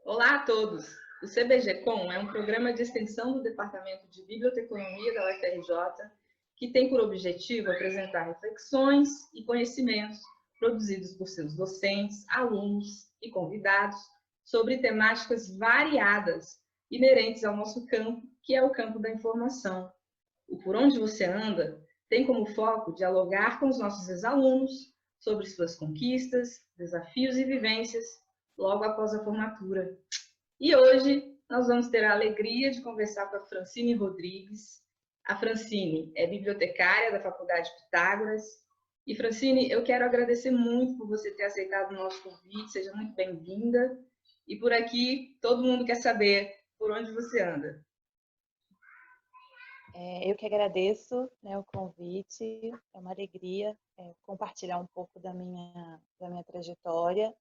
Olá a todos! O CBGcom é um programa de extensão do Departamento de Biblioteconomia da UFRJ que tem por objetivo apresentar reflexões e conhecimentos produzidos por seus docentes, alunos e convidados sobre temáticas variadas inerentes ao nosso campo, que é o campo da informação. O Por Onde Você Anda tem como foco dialogar com os nossos ex-alunos sobre suas conquistas, desafios e vivências logo após a formatura. E hoje nós vamos ter a alegria de conversar com a Francine Rodrigues. A Francine é bibliotecária da Faculdade Pitágoras. E Francine, eu quero agradecer muito por você ter aceitado o nosso convite, seja muito bem-vinda. E por aqui, todo mundo quer saber por onde você anda. Eu que agradeço, né, o convite, é uma alegria compartilhar um pouco da minha trajetória.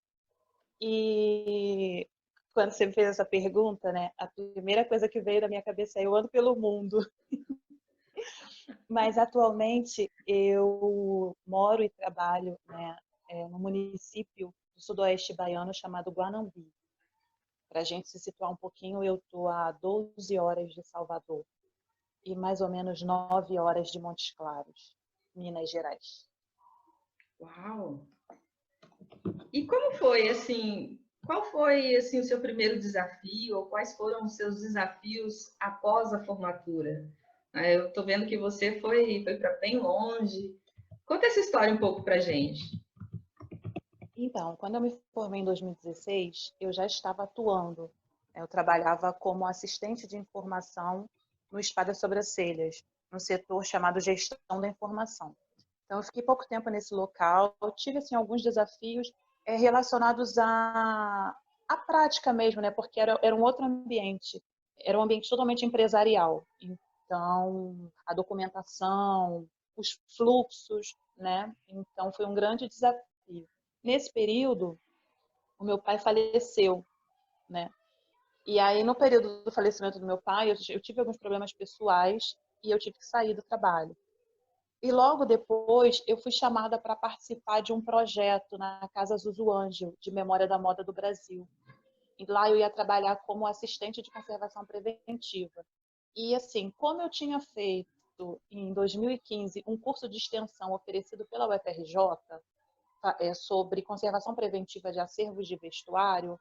E quando você me fez essa pergunta, né, a primeira coisa que veio na minha cabeça é eu ando pelo mundo. Mas atualmente eu moro e trabalho, né, no município do sudoeste baiano chamado Guanambi. Para a gente se situar um pouquinho, eu estou a 12 horas de Salvador e mais ou menos 9 horas de Montes Claros, Minas Gerais. Uau! E como foi, assim, qual foi assim, o seu primeiro desafio, ou quais foram os seus desafios após a formatura? Eu estou vendo que você foi para bem longe. Conta essa história um pouco para a gente. Então, quando eu me formei em 2016, eu já estava atuando. Eu trabalhava como assistente de informação no Spa das Sobrancelhas, no setor chamado Gestão da Informação. Então, eu fiquei pouco tempo nesse local, eu tive assim, alguns desafios relacionados à prática mesmo, né? Porque era um outro ambiente, era um ambiente totalmente empresarial. Então, a documentação, os fluxos, né? Então, foi um grande desafio. Nesse período, o meu pai faleceu, né? E aí, no período do falecimento do meu pai, eu tive alguns problemas pessoais e eu tive que sair do trabalho. E logo depois, eu fui chamada para participar de um projeto na Casa Zuzu Ângel, de Memória da Moda do Brasil. E lá eu ia trabalhar como assistente de conservação preventiva. E assim, como eu tinha feito em 2015 um curso de extensão oferecido pela UFRJ sobre conservação preventiva de acervos de vestuário,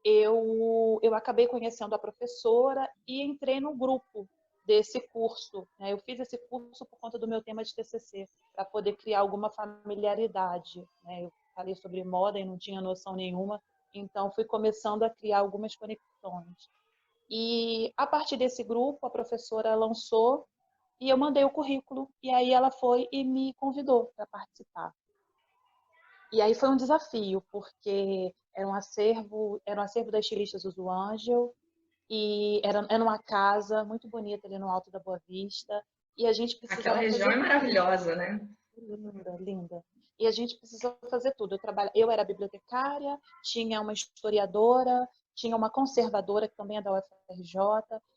eu acabei conhecendo a professora e entrei no grupo desse curso, né? Eu fiz esse curso por conta do meu tema de TCC, para poder criar alguma familiaridade, né? Eu falei sobre moda e não tinha noção nenhuma, então fui começando a criar algumas conexões. E a partir desse grupo, a professora lançou e eu mandei o currículo, e aí ela foi e me convidou para participar. E aí foi um desafio, porque era um acervo da estilista Zuzu Ângel, e era uma casa muito bonita ali no Alto da Boa Vista, e a gente Aquela precisava região fazer é maravilhosa, né? linda, linda. E a gente precisou fazer tudo. Eu era bibliotecária, tinha uma historiadora, tinha uma conservadora, que também é da UFRJ,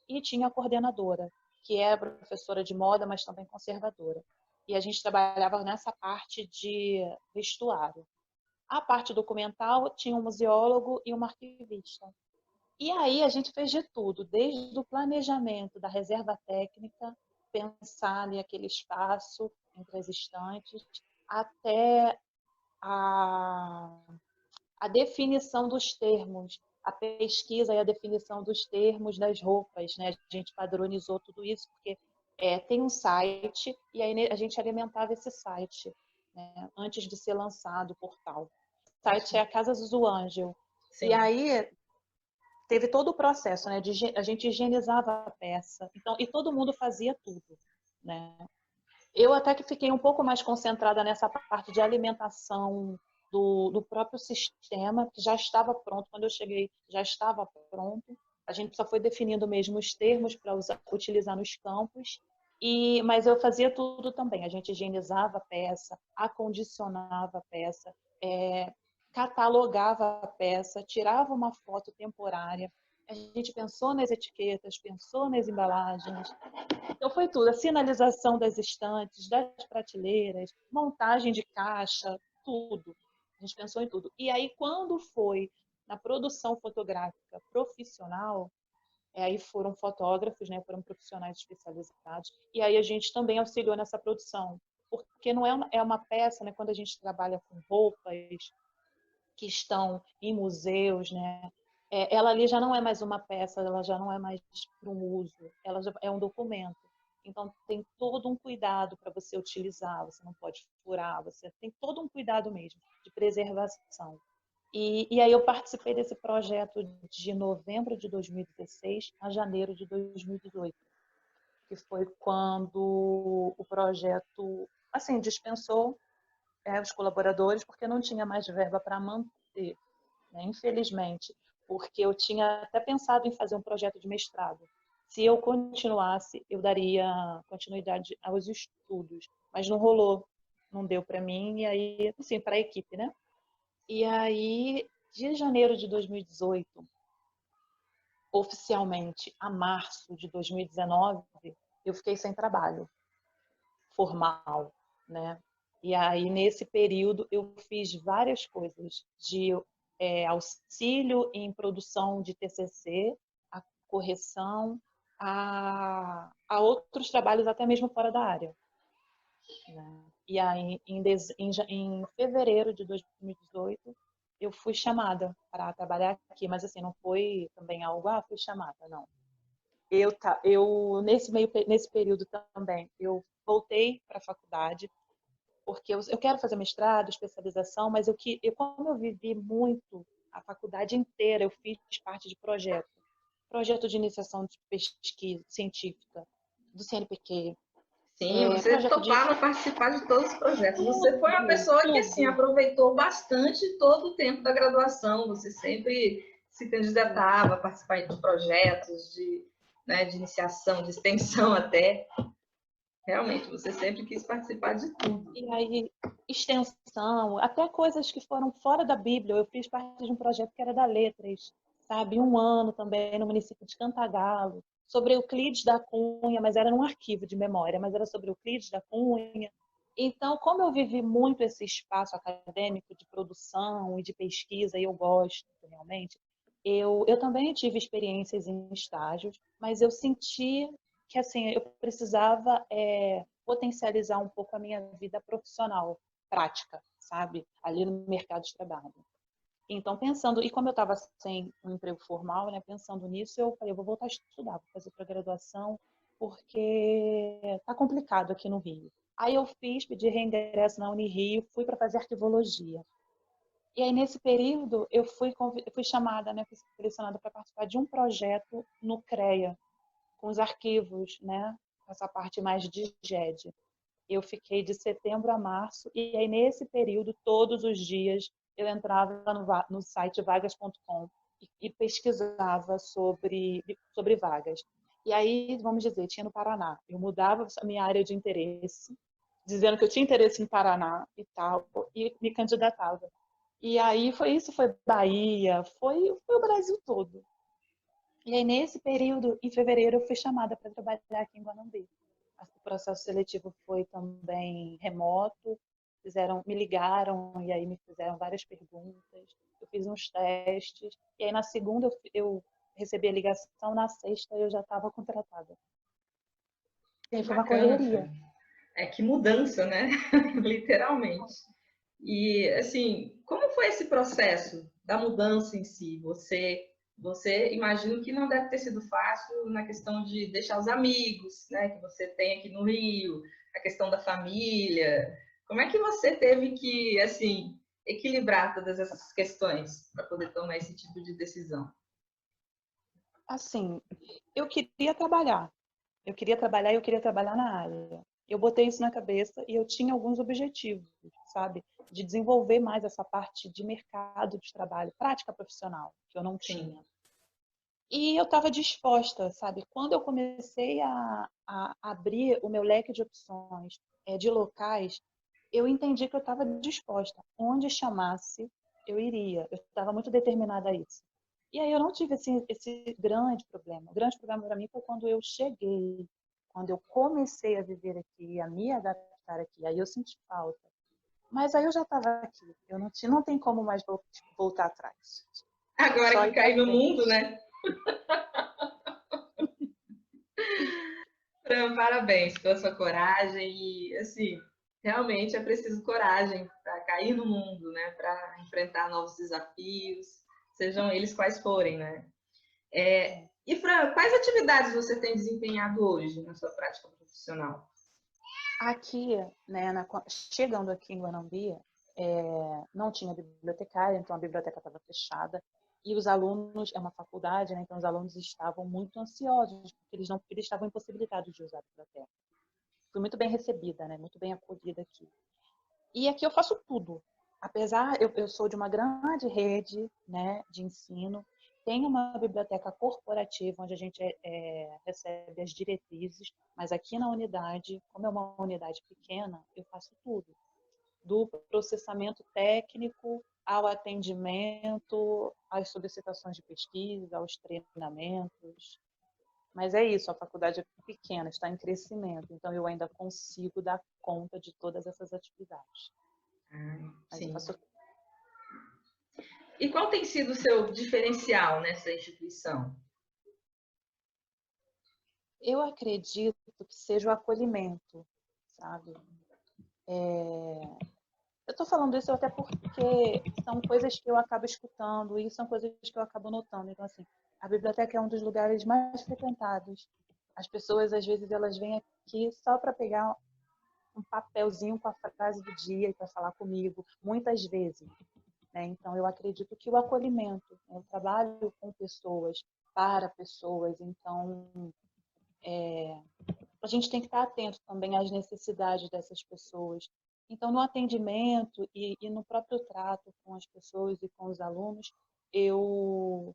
e tinha a coordenadora, que é professora de moda, mas também conservadora. E a gente trabalhava nessa parte de vestuário. A parte documental tinha um museólogo e um arquivista. E aí a gente fez de tudo, desde o planejamento da reserva técnica, pensar ali aquele espaço entre as estantes, até a, a definição dos termos, a pesquisa e a definição dos termos das roupas, né? A gente padronizou tudo isso, porque tem um site, e aí a gente alimentava esse site, né? Antes de ser lançado o portal. O site é a Casa Zuzu Ângel. E Sim. aí teve todo o processo, né? A gente higienizava a peça, então, e todo mundo fazia tudo, né? Eu até que fiquei um pouco mais concentrada nessa parte de alimentação do próprio sistema, que já estava pronto. Quando eu cheguei, já estava pronto. A gente só foi definindo mesmo os termos para utilizar nos campos. Mas eu fazia tudo também. A gente higienizava a peça, acondicionava a peça, catalogava a peça, tirava uma foto temporária. A gente pensou nas etiquetas, pensou nas embalagens. Então foi tudo, a sinalização das estantes, das prateleiras, montagem de caixa, tudo. A gente pensou em tudo. E aí quando foi Na produção fotográfica profissional, aí foram fotógrafos, né, foram profissionais especializados, e aí a gente também auxiliou nessa produção, porque não é uma peça, né, quando a gente trabalha com roupas que estão em museus, né, ela ali já não é mais uma peça, ela já não é mais para um uso, ela já é um documento. Então tem todo um cuidado para você utilizar, você não pode furar, você tem todo um cuidado mesmo de preservação. E aí eu participei desse projeto de novembro de 2016 a janeiro de 2018, que foi quando o projeto, assim, dispensou os colaboradores porque não tinha mais verba para manter, né? Infelizmente, porque eu tinha até pensado em fazer um projeto de mestrado. Se eu continuasse, eu daria continuidade aos estudos, mas não rolou, não deu para mim e aí, assim, para a equipe, né? E aí, de janeiro de 2018, oficialmente, a março de 2019, eu fiquei sem trabalho formal, né? E aí, nesse período, eu fiz várias coisas, de auxílio em produção de TCC, a correção, a outros trabalhos até mesmo fora da área, né? E aí, em fevereiro de 2018, eu fui chamada para trabalhar aqui, mas assim, não foi também algo, fui chamada, não. Eu nesse período também, eu voltei para a faculdade, porque eu quero fazer mestrado, especialização, mas como eu vivi muito a faculdade inteira, eu fiz parte de projeto de iniciação de pesquisa científica, do CNPq, Sim, você projeto de topava participar de todos os projetos. Você foi uma tudo, pessoa que, assim, tudo. aproveitou bastante todo o tempo da graduação. Você sempre se candidatava a participar de projetos, né, de iniciação, de extensão até. Realmente, você sempre quis participar de tudo. E aí, extensão, até coisas que foram fora da Bíblia. Eu fiz parte de um projeto que era da Letras, sabe? Um ano também no município de Cantagalo, sobre Euclides da Cunha, mas era num arquivo de memória, mas era sobre Euclides da Cunha. Então, como eu vivi muito esse espaço acadêmico de produção e de pesquisa, e eu gosto realmente, eu também tive experiências em estágios, mas eu senti que assim eu precisava potencializar um pouco a minha vida profissional, prática, sabe? Ali no mercado de trabalho. Então, pensando, e como eu estava sem um emprego formal, né, pensando nisso, eu falei, eu vou voltar a estudar, vou fazer para graduação, porque tá complicado aqui no Rio. Aí eu pedi reingresso na Unirio, fui para fazer arquivologia. E aí, nesse período, eu fui chamada, né, fui selecionada para participar de um projeto no CREA, com os arquivos, né, essa parte mais de GED. Eu fiquei de setembro a março, e aí nesse período, todos os dias, eu entrava no site vagas.com e pesquisava sobre vagas. E aí, vamos dizer, tinha no Paraná. Eu mudava a minha área de interesse, dizendo que eu tinha interesse em Paraná e tal, e me candidatava. E aí foi isso, foi Bahia, foi o Brasil todo. E aí, nesse período, em fevereiro, eu fui chamada para trabalhar aqui em Guanambi. O processo seletivo foi também remoto, me ligaram e aí me fizeram várias perguntas. Eu fiz uns testes, e aí na segunda eu recebi a ligação, na sexta eu já estava contratada. E Que aí foi uma bacana, correria. Fê. Que mudança, né? Literalmente. E, assim, como foi esse processo da mudança em si? Você imagino que não deve ter sido fácil na questão de deixar os amigos, né, que você tem aqui no Rio, a questão da família. Como é que você teve que, assim, equilibrar todas essas questões para poder tomar esse tipo de decisão? Assim, eu queria trabalhar. Eu queria trabalhar e eu queria trabalhar na área. Eu botei isso na cabeça e eu tinha alguns objetivos, sabe? De desenvolver mais essa parte de mercado de trabalho, prática profissional, que eu não Sim, tinha. E eu estava disposta, sabe? Quando eu comecei a abrir o meu leque de opções, de locais, eu entendi que eu estava disposta. Onde chamasse, eu iria. Eu estava muito determinada a isso. E aí eu não tive esse grande problema. O grande problema para mim foi quando eu cheguei, quando eu comecei a viver aqui, a me adaptar aqui. Aí eu senti falta. Mas aí eu já estava aqui. Eu não tem como mais voltar atrás. Agora Só que ir pra cai no frente. mundo, né? Fran, parabéns pela sua coragem e, assim, realmente é preciso coragem para cair no mundo, né? Para enfrentar novos desafios, sejam eles quais forem, né? É. E, Fran, quais atividades você tem desempenhado hoje na sua prática profissional? Aqui, né, chegando aqui em Guanambi, não tinha bibliotecária, então a biblioteca estava fechada. E os alunos, é uma faculdade, né, então os alunos estavam muito ansiosos, porque eles estavam impossibilitados de usar a biblioteca. Fui muito bem recebida, né, muito bem acolhida aqui. E aqui eu faço tudo. Apesar, eu sou de uma grande rede, né, de ensino, tem uma biblioteca corporativa onde a gente recebe as diretrizes, mas aqui na unidade, como é uma unidade pequena, eu faço tudo. Do processamento técnico ao atendimento, às solicitações de pesquisa, aos treinamentos. Mas é isso, a faculdade é pequena, está em crescimento, então eu ainda consigo dar conta de todas essas atividades. Mas eu Sim. faço. E qual tem sido o seu diferencial nessa instituição? Eu acredito que seja o acolhimento, sabe? Eu estou falando isso até porque são coisas que eu acabo escutando e são coisas que eu acabo notando. Então, assim, a biblioteca é um dos lugares mais frequentados. As pessoas, às vezes, elas vêm aqui só para pegar um papelzinho com a frase do dia e para falar comigo, muitas vezes. Né? Então, eu acredito que o acolhimento, né? Eu trabalho com pessoas, para pessoas, então a gente tem que estar atento também às necessidades dessas pessoas. Então, no atendimento e no próprio trato com as pessoas e com os alunos, eu,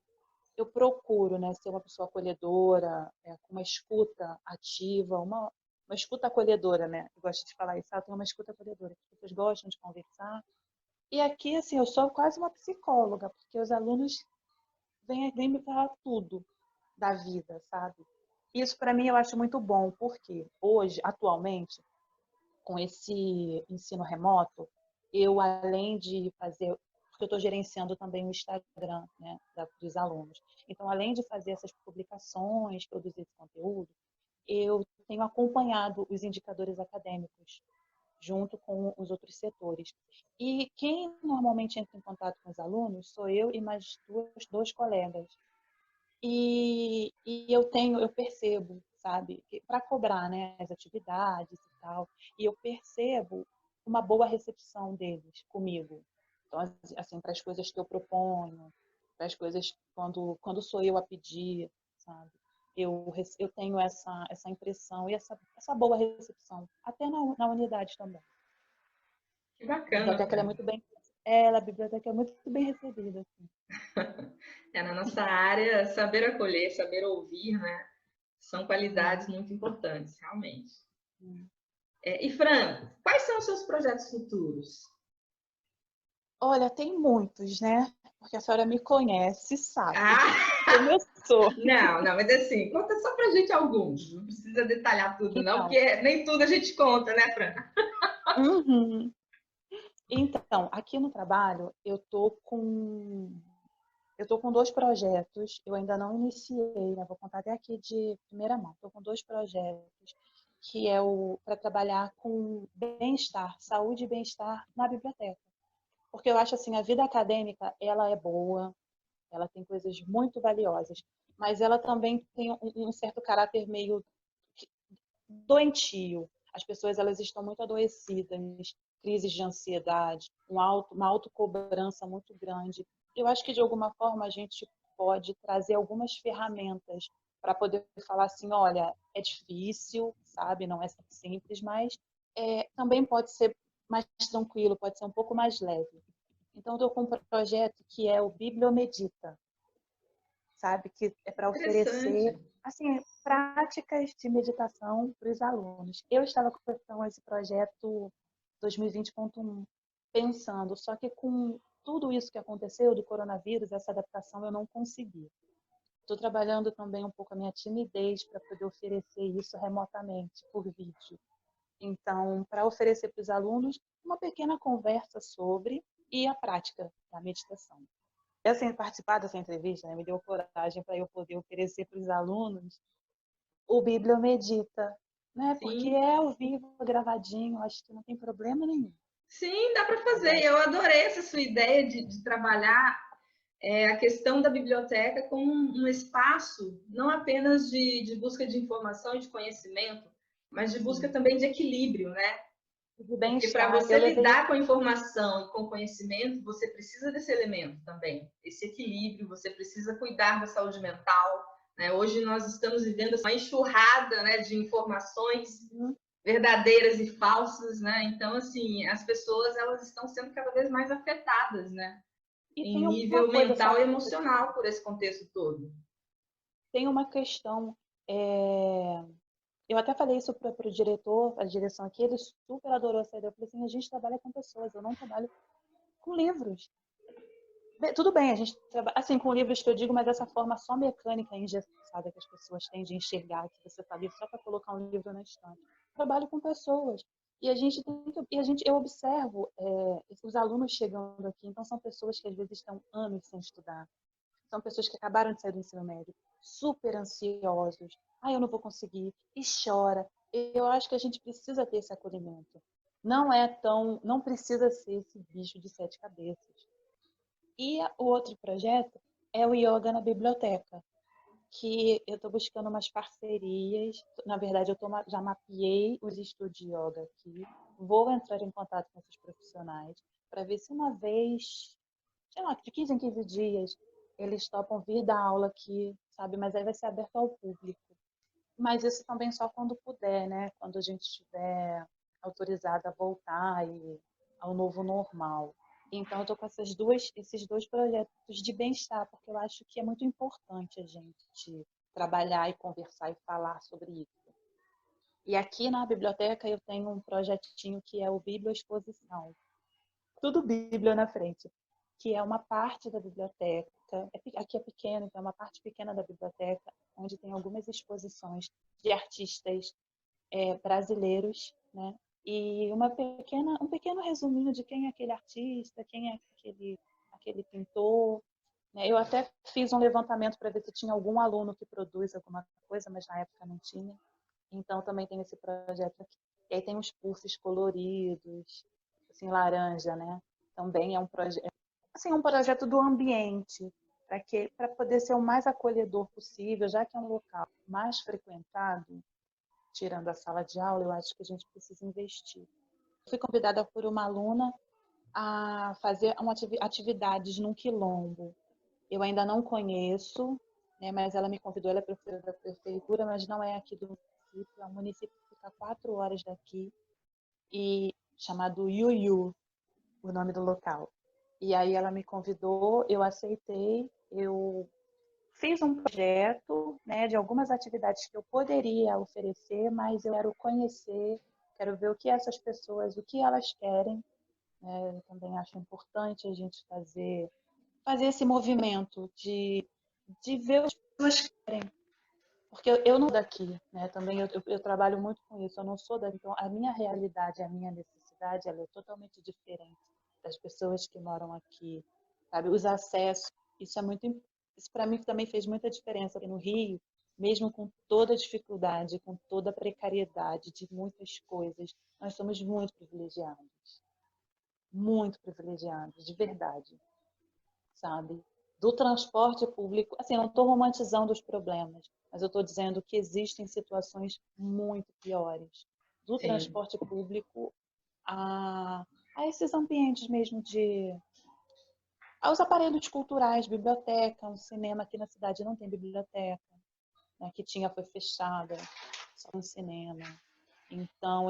eu procuro, né, ser uma pessoa acolhedora, com uma escuta ativa, uma escuta acolhedora, né? Eu gosto de falar isso, tem uma escuta acolhedora, as pessoas gostam de conversar. E aqui, assim, eu sou quase uma psicóloga, porque os alunos vêm me falar tudo da vida, sabe? Isso para mim eu acho muito bom, porque hoje, atualmente, com esse ensino remoto, eu além de fazer, porque eu estou gerenciando também o Instagram, né, dos alunos. Então, além de fazer essas publicações, produzir esse conteúdo, eu tenho acompanhado os indicadores acadêmicos junto com os outros setores. E quem normalmente entra em contato com os alunos sou eu e mais dois colegas. E eu percebo, sabe, para cobrar, né, as atividades e tal, e eu percebo uma boa recepção deles comigo. Então, assim, para as coisas que eu proponho, para as coisas quando sou eu a pedir, sabe? Eu tenho essa impressão e essa boa recepção, até na unidade também. Que A bacana, biblioteca ela é Fran. muito bem, a biblioteca é muito bem recebida, assim. Na nossa área, saber acolher, saber ouvir, né? São qualidades muito importantes, realmente. E, Fran, quais são os seus projetos futuros? Olha, tem muitos, né? Porque a senhora me conhece, sabe Ah, como eu sou. não, mas assim, conta só pra gente alguns. Não precisa detalhar tudo, não, Então, porque nem tudo a gente conta, né, Fran? uhum. Então, aqui no trabalho eu tô com dois projetos. Eu ainda não iniciei, né? Vou contar até aqui de primeira mão. Estou com dois projetos que é o para trabalhar com bem-estar, saúde e bem-estar na biblioteca. Porque eu acho assim, a vida acadêmica, ela é boa, ela tem coisas muito valiosas, mas ela também tem um certo caráter meio doentio. As pessoas elas estão muito adoecidas, crises de ansiedade, uma autocobrança muito grande. Eu acho que de alguma forma a gente pode trazer algumas ferramentas para poder falar assim, olha, é difícil, sabe, não é simples, mas também pode ser mais tranquilo, pode ser um pouco mais leve. Então, eu estou com um projeto que é o Bibliomedita, sabe? Que é para oferecer, Interessante. assim, práticas de meditação para os alunos. Eu estava com esse projeto 2020.1, pensando, só que com tudo isso que aconteceu do coronavírus, essa adaptação eu não consegui. Estou trabalhando também um pouco a minha timidez para poder oferecer isso remotamente, por vídeo. Então, para oferecer para os alunos uma pequena conversa sobre e a prática da meditação. assim, participar dessa entrevista, né, me deu coragem para eu poder oferecer para os alunos o Bibliomedita, né? Porque Sim, é ao vivo, gravadinho, acho que não tem problema nenhum. sim, dá para Sabe? fazer. Eu adorei essa sua ideia de trabalhar a questão da biblioteca como um espaço não apenas de busca de informação e de conhecimento, mas de busca Sim, também de equilíbrio, né? de Porque para bem-estar. você Eu levei, lidar com a informação e com o conhecimento, você precisa desse elemento também, esse equilíbrio, você precisa cuidar da saúde mental, né? Hoje nós estamos vivendo uma enxurrada, né, de informações verdadeiras e falsas, né? Então, assim, as pessoas elas estão sendo cada vez mais afetadas, né? e Em tem uma nível coisa, mental e sabe? emocional por esse contexto todo. Tem uma questão. Eu até falei isso para o diretor, a direção aqui, ele super adorou essa ideia. Eu falei assim, a gente trabalha com pessoas, eu não trabalho com livros. Tudo bem, a gente trabalha assim com livros que eu digo, mas dessa forma só mecânica engessada que as pessoas têm de enxergar que você está ali só para colocar um livro na estante. Trabalho com pessoas e a gente tem que, eu observo os alunos chegando aqui, então são pessoas que às vezes estão anos sem estudar, são pessoas que acabaram de sair do ensino médio, super ansiosos. Ah, eu não vou conseguir e chora. Eu acho que a gente precisa ter esse acolhimento. Não precisa ser esse bicho de sete cabeças. E o outro projeto é o Yoga na Biblioteca, que eu estou buscando umas parcerias. Na verdade, já mapeei os estudos de yoga aqui. Vou entrar em contato com esses profissionais para ver se uma vez, sei lá, de 15 em 15 dias, eles topam vir dar aula aqui, sabe? Mas aí vai ser aberto ao público. Mas isso também só quando puder, né? Quando a gente estiver autorizada a voltar ao novo normal. Então, eu estou com esses dois projetos de bem-estar, porque eu acho que é muito importante a gente trabalhar e conversar e falar sobre isso. E aqui na biblioteca eu tenho um projetinho que é o Biblioexposição. Tudo Bíblia na frente, que é uma parte da biblioteca. Aqui é pequeno, então é uma parte pequena da biblioteca, onde tem algumas exposições de artistas brasileiros, né? E um pequeno resuminho de quem é aquele artista, quem é aquele pintor. Né? Eu até fiz um levantamento para ver se tinha algum aluno que produz alguma coisa, mas na época não tinha. Então também tem esse projeto aqui. E aí tem os cursos coloridos, assim, laranja, né? Também é um projeto, assim, um projeto do ambiente, para poder ser o mais acolhedor possível, já que é um local mais frequentado, tirando a sala de aula, eu acho que a gente precisa investir. Fui convidada por uma aluna a fazer atividades num quilombo. Eu ainda não conheço, né, mas ela me convidou, ela é professora da prefeitura, mas não é aqui do município, é um município que fica a 4 horas daqui, e chamado Yuyu, o nome do local. E aí ela me convidou, eu aceitei, eu fiz um projeto, né, de algumas atividades que eu poderia oferecer, mas eu quero conhecer, quero ver o que essas pessoas, o que elas querem. Né? Eu também acho importante a gente fazer esse movimento de ver o que as pessoas querem. Porque eu não sou daqui, né? Também eu trabalho muito com isso, eu não sou daqui. Então, a minha realidade, a minha necessidade, ela é totalmente diferente das pessoas que moram aqui, sabe? Os acessos, isso é muito, isso para mim também fez muita diferença. Porque no Rio, mesmo com toda a dificuldade, com toda a precariedade de muitas coisas, nós somos muito privilegiados, de verdade, sabe? Do transporte público, assim, não estou romantizando os problemas, mas eu estou dizendo que existem situações muito piores. Do Sim. transporte público a esses ambientes mesmo aos aparelhos culturais, biblioteca, um cinema aqui na cidade não tem biblioteca, né, que tinha foi fechada, só um cinema. Então,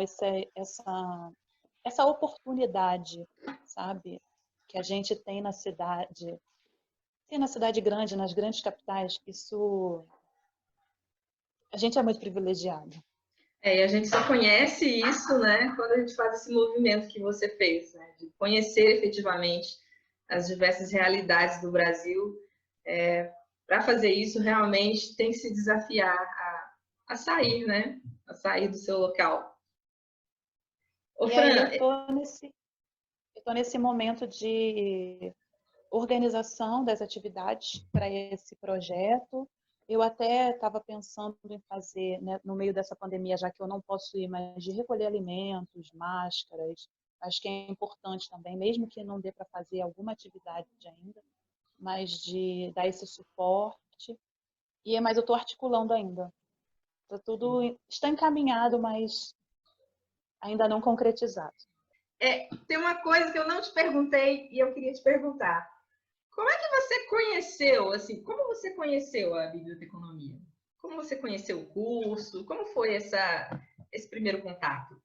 essa oportunidade, sabe, que a gente tem na cidade grande, nas grandes capitais, isso a gente é muito privilegiado. E a gente só conhece isso, né, quando a gente faz esse movimento que você fez, né, de conhecer efetivamente as diversas realidades do Brasil. Para fazer isso, realmente tem que se desafiar a sair, né, a sair do seu local. Ô, E aí Fran, eu tô nesse momento de organização das atividades para esse projeto. Eu até estava pensando em fazer, né, no meio dessa pandemia, já que eu não posso ir, mas de recolher alimentos, máscaras. Acho que é importante também, mesmo que não dê para fazer alguma atividade ainda, mas de dar esse suporte. Mas eu estou articulando ainda. Está encaminhado, mas ainda não concretizado. Tem uma coisa que eu não te perguntei e eu queria te perguntar. Como é que você conheceu, assim, como você conheceu a biblioteconomia? Como você conheceu o curso? Como foi esse primeiro contato?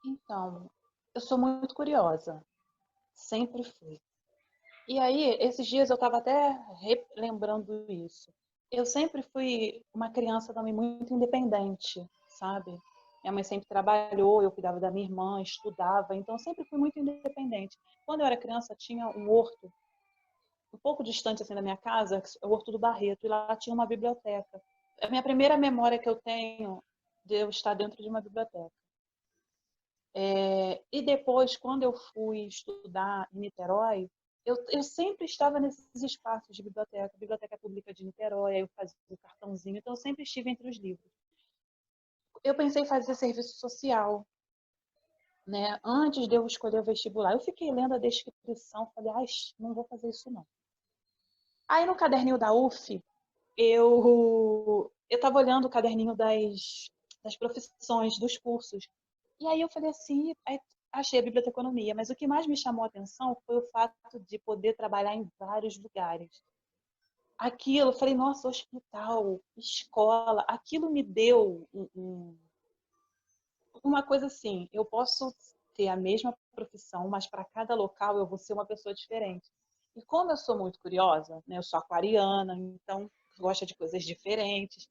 Então, eu sou muito curiosa. Sempre fui. E aí, esses dias eu estava até lembrando isso. Eu sempre fui uma criança também muito independente, sabe? Minha mãe sempre trabalhou, eu cuidava da minha irmã, estudava, então eu sempre fui muito independente. Quando eu era criança, tinha um horto, um pouco distante assim da minha casa, o Horto do Barreto, e lá tinha uma biblioteca. É a minha primeira memória que eu tenho de eu estar dentro de uma biblioteca. E depois, quando eu fui estudar em Niterói, eu sempre estava nesses espaços de biblioteca, Biblioteca Pública de Niterói, eu fazia o cartãozinho, então eu sempre estive entre os livros. Eu pensei em fazer serviço social, né? Antes de eu escolher o vestibular. Eu fiquei lendo a descrição, falei, ai, não vou fazer isso não. Aí no caderninho da UF, eu estava olhando o caderninho das profissões, dos cursos. E aí eu falei assim, aí achei a biblioteconomia, mas o que mais me chamou a atenção foi o fato de poder trabalhar em vários lugares. Aquilo, eu falei, nossa, hospital, escola, aquilo me deu uma coisa assim, eu posso ter a mesma profissão, mas para cada local eu vou ser uma pessoa diferente. E como eu sou muito curiosa, né, eu sou aquariana, então gosto de coisas diferentes.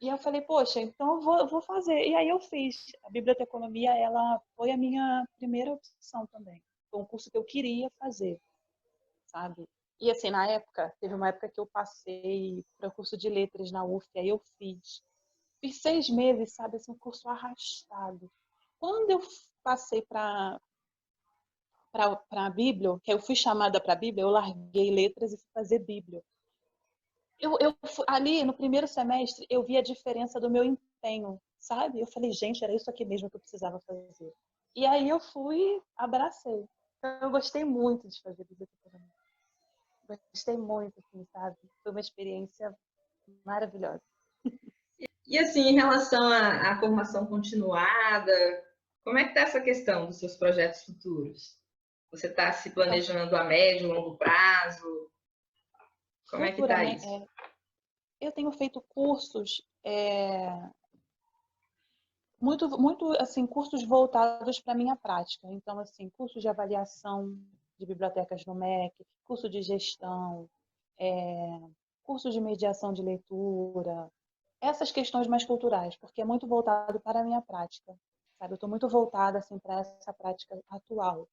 E eu falei, poxa, então eu vou fazer. E aí eu fiz. A biblioteconomia, ela foi a minha primeira opção também. Foi um curso que eu queria fazer, sabe? E assim, na época, teve uma época que eu passei para o curso de letras na UF, aí eu fiz. Fiz 6 meses, sabe? Assim, um curso arrastado. Quando eu passei para a Bíblia, que eu fui chamada para a Bíblia, eu larguei letras e fui fazer Bíblia. Ali, no primeiro semestre, eu vi a diferença do meu empenho, sabe? Eu falei, gente, era isso aqui mesmo que eu precisava fazer. E aí eu fui, abracei. Então, eu gostei muito de fazer biblioteconomia. Gostei muito, assim, sabe? Foi uma experiência maravilhosa. E assim, em relação à formação continuada, como é que está essa questão dos seus projetos futuros? Você está se Então, planejando a médio, longo prazo? Como é que está futuramente, isso? eu tenho feito cursos muito assim, cursos voltados para a minha prática. Então, assim, cursos de avaliação de bibliotecas no MEC, curso de gestão, curso de mediação de leitura, essas questões mais culturais, porque é muito voltado para a minha prática, sabe? Eu estou muito voltada assim para essa prática atual.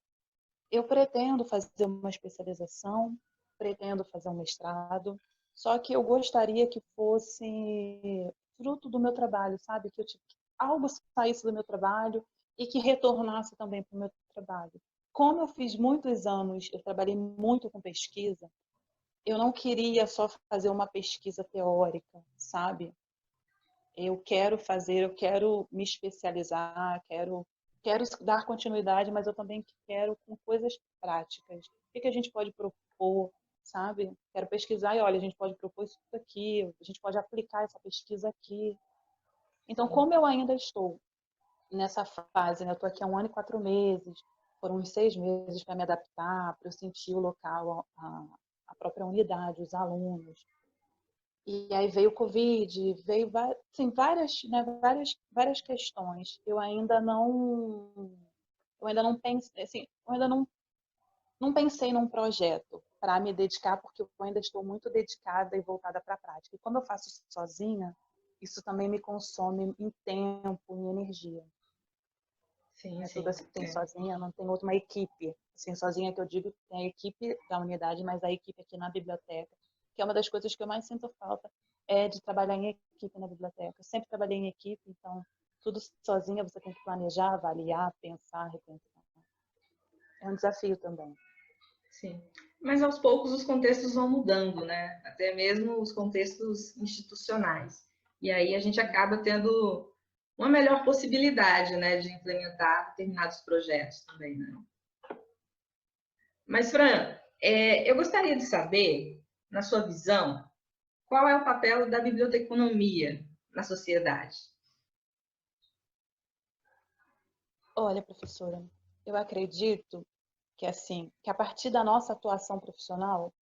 Eu pretendo fazer uma especialização, pretendo fazer um mestrado, só que eu gostaria que fosse fruto do meu trabalho, sabe? Que algo saísse do meu trabalho e que retornasse também para o meu trabalho. Como eu fiz muitos anos, eu trabalhei muito com pesquisa, eu não queria só fazer uma pesquisa teórica, sabe? Eu quero me especializar, quero dar continuidade, mas eu também quero com coisas práticas. O que a gente pode propor, sabe? Quero pesquisar e olha, a gente pode propor isso aqui, a gente pode aplicar essa pesquisa aqui. Então, Sim. como eu ainda estou nessa fase, né? Eu estou aqui há 1 ano e 4 meses, foram uns 6 meses para me adaptar, para eu sentir o local, a própria unidade, os alunos. E aí veio o Covid, veio assim, várias questões. Eu ainda não pensei, assim, eu ainda não pensei num projeto para me dedicar, porque eu ainda estou muito dedicada e voltada para a prática. E quando eu faço sozinha, isso também me consome em tempo, em energia. Sim, É tudo sim. assim, sozinha, não tem outra, uma equipe. Assim, sozinha que eu digo, tem a equipe da unidade, mas a equipe aqui na biblioteca, que é uma das coisas que eu mais sinto falta, é de trabalhar em equipe na biblioteca. Eu sempre trabalhei em equipe, então tudo sozinha você tem que planejar, avaliar, pensar, repensar. É um desafio também. Sim. Mas aos poucos os contextos vão mudando, né? Até mesmo os contextos institucionais. E aí a gente acaba tendo uma melhor possibilidade, né, de implementar determinados projetos também, né? Mas, Fran, eu gostaria de saber, na sua visão, qual é o papel da biblioteconomia na sociedade? Olha, professora, eu acredito que assim, que a partir da nossa atuação profissional,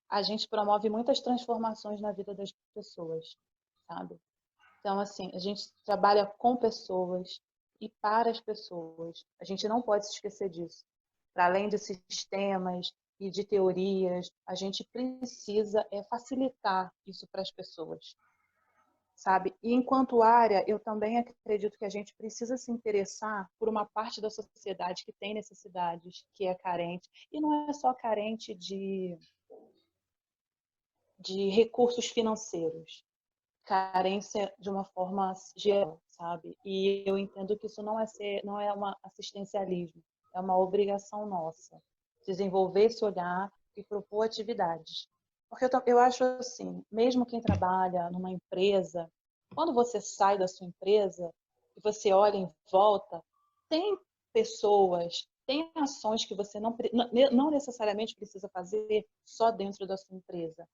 a gente promove muitas transformações na vida das pessoas, sabe? Então, assim, a gente trabalha com pessoas e para as pessoas. A gente não pode se esquecer disso. Para além de sistemas e de teorias, a gente precisa facilitar isso para as pessoas, sabe? E enquanto área, eu também acredito que a gente precisa se interessar por uma parte da sociedade que tem necessidades, que é carente. E não é só carente de recursos financeiros, carência de uma forma geral, sabe? E eu entendo que isso não é uma assistencialismo, é uma obrigação nossa desenvolver esse olhar e propor atividades. Porque eu acho assim, mesmo quem trabalha numa empresa, quando você sai da sua empresa e você olha em volta, tem pessoas, tem ações que você não necessariamente precisa fazer só dentro da sua empresa,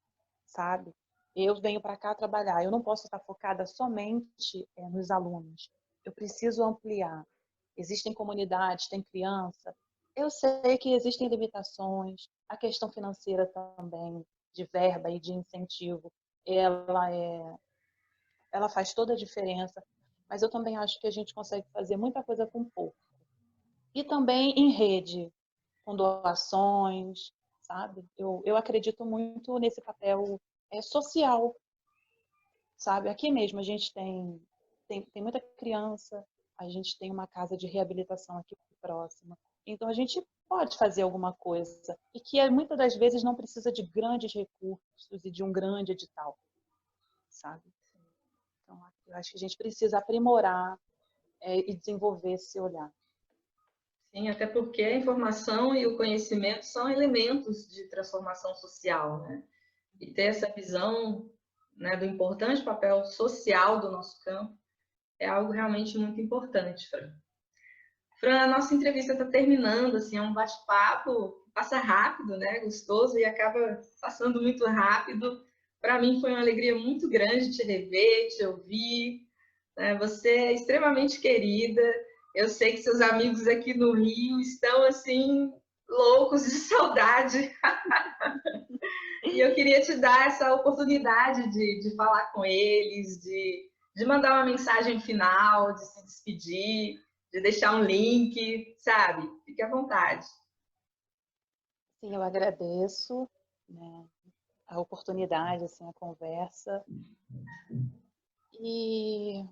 sabe? Eu venho para cá trabalhar, eu não posso estar focada somente nos alunos. Eu preciso ampliar. Existem comunidades, tem criança. Eu sei que existem limitações, a questão financeira também, de verba e de incentivo, ela faz toda a diferença, mas eu também acho que a gente consegue fazer muita coisa com pouco. E também em rede, com doações, sabe? Eu acredito muito nesse papel social, sabe? Aqui mesmo a gente tem muita criança, a gente tem uma casa de reabilitação aqui próxima. Então a gente pode fazer alguma coisa e que muitas das vezes não precisa de grandes recursos e de um grande edital, sabe? Então eu acho que a gente precisa aprimorar e desenvolver esse olhar. Sim, até porque a informação e o conhecimento são elementos de transformação social, né? E ter essa visão, né, do importante papel social do nosso campo é algo realmente muito importante, Fran. Fran, a nossa entrevista está terminando, assim, é um bate-papo, passa rápido, né? Gostoso e acaba passando muito rápido. Para mim foi uma alegria muito grande te rever, te ouvir, né? Você é extremamente querida. Eu sei que seus amigos aqui no Rio estão assim loucos de saudade. E eu queria te dar essa oportunidade de falar com eles, de mandar uma mensagem final, de se despedir, de deixar um link, sabe? Fique à vontade. Sim, eu agradeço, né, a oportunidade, assim, a conversa. E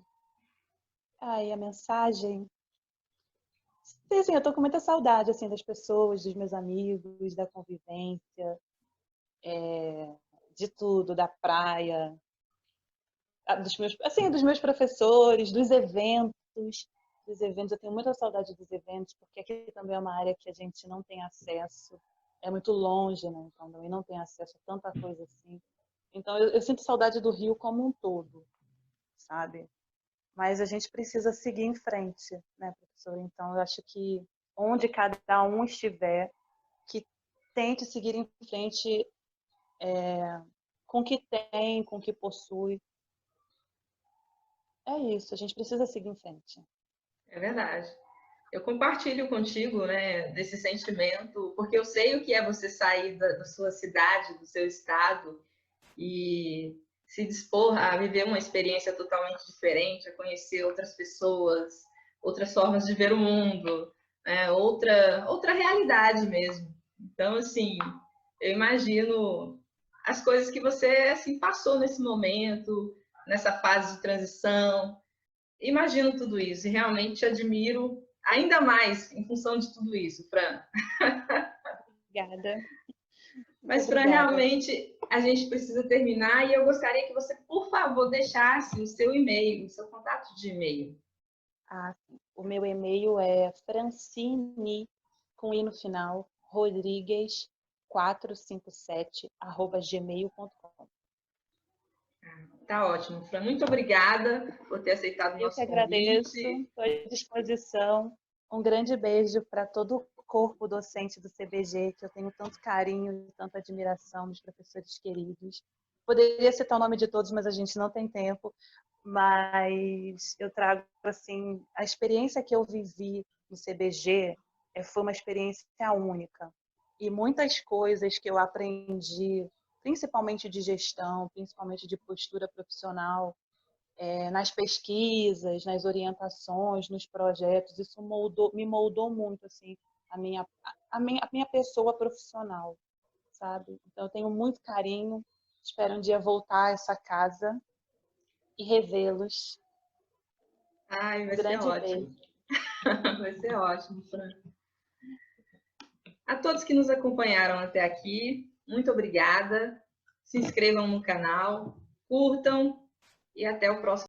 aí a mensagem, assim, eu tô com muita saudade assim das pessoas, dos meus amigos, da convivência, de tudo, da praia, dos meus professores, dos eventos. Eu tenho muita saudade dos eventos, porque aqui também é uma área que a gente não tem acesso, é muito longe, né? Então também não tem acesso a tanta coisa assim. Então eu sinto saudade do Rio como um todo, sabe? Mas a gente precisa seguir em frente, né, professor? Então eu acho que onde cada um estiver, que tente seguir em frente com o que tem, com o que possui. É isso, a gente precisa seguir em frente. É verdade. Eu compartilho contigo, né, desse sentimento, porque eu sei o que é você sair da sua cidade, do seu estado e se dispor a viver uma experiência totalmente diferente, a conhecer outras pessoas, outras formas de ver o mundo, né, outra realidade mesmo. Então, assim, eu imagino as coisas que você assim passou nesse momento, nessa fase de transição. Imagino tudo isso e realmente admiro ainda mais em função de tudo isso, Fran. Obrigada. Muito Mas, Fran, obrigada. realmente a gente precisa terminar e eu gostaria que você, por favor, deixasse o seu e-mail, o seu contato de e-mail. Ah, o meu e-mail é francine, com i no final, Rodrigues, 457@gmail.com. Tá ótimo, Fran. Muito obrigada por ter aceitado o Eu nosso que agradeço, convite. estou à disposição. Um grande beijo para todo o corpo docente do CBG, que eu tenho tanto carinho e tanta admiração dos professores queridos. Poderia citar o nome de todos, mas a gente não tem tempo. Mas eu trago, assim, a experiência que eu vivi no CBG foi uma experiência única. E muitas coisas que eu aprendi, principalmente de gestão, principalmente de postura profissional, nas pesquisas, nas orientações, nos projetos, isso me moldou muito, assim, a minha pessoa profissional, sabe? Então, eu tenho muito carinho, espero um dia voltar a essa casa e revê-los. Ai, Um vai ser grande beijo. ótimo. Vai ser ótimo, Fran. A todos que nos acompanharam até aqui, muito obrigada. Se inscrevam no canal, curtam e até o próximo.